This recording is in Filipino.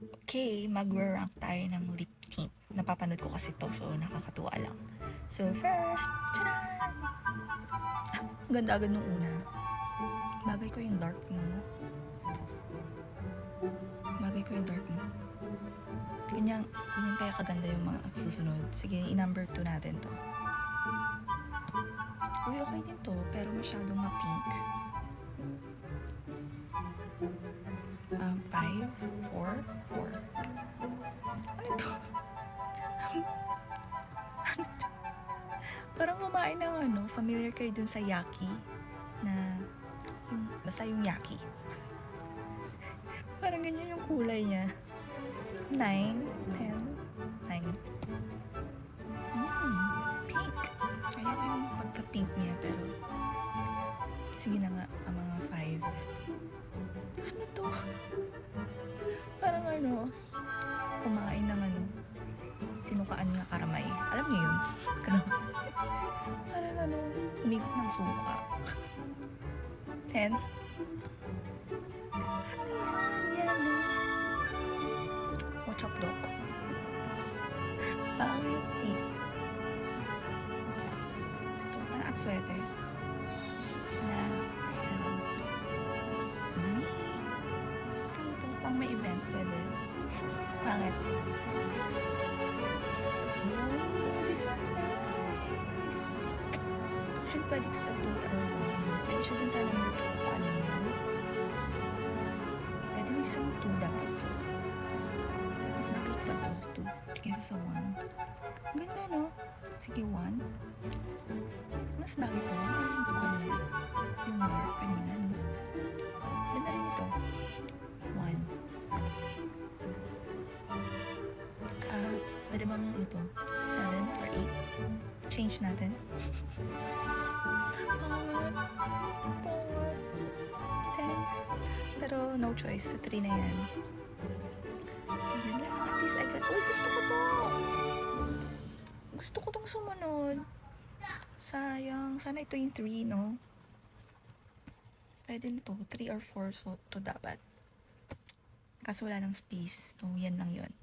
Okay, mag-rank tayo ng lip tint. Napapanood ko kasi to, so nakakatuwa lang. So first, tcharan! Ang ganda agad nung una. Bagay ko yung dark mo. Bagay ko yung dark mo. Ganyan kaya kaganda yung mga susunod. Sige, i-number 2 natin to. Uy, okay din to, pero masyadong ma-pink. 5, 4, 4. Ano to? Ano to? Parang kumain ng ano, familiar kayo dun sa yaki na basta yung yaki. Parang ganyan yung kulay niya. 9, 10, 9. Pink. Kaya ko yung pagka-pink niya, pero sige na nga, ang mga 5. Ano to? Parang ano, kumain ng ano, sinukaan nga karamay. Alam niyo yun? Karamay. Parang ano, umikot ng suka. 10. Ano yan? Yellow. O chopdog. Pangit 8. Ito, parang atswete. Na 7. Green. Ito, pang may event, pwede. Pangit. 6. Oh, this one's nice. Actually, pwede ito sa 2 or 1. Pwede siya dun sa number 2 ko kanina. Pwede mo sa 2 dapat to. Mas nakik pa to 2 kaysa sa 1. Ang ganda, no? Sige, 1. Mas bagay ko 1 or yung 2 kanina. Yung dark kanina, no? Ganda rin ito. 1. Pwede bang ano to? 7 or 8? Change natin. 10. Pero no choice. Sa 3 na yan. So yun lang. At least I got... Uy, gusto ko to! Gusto ko tong sumunod. Sayang. Sana ito yung 3, no? Pwede na to. 3 or 4. So, to dapat. Kaso wala ng space. So, yan lang yun.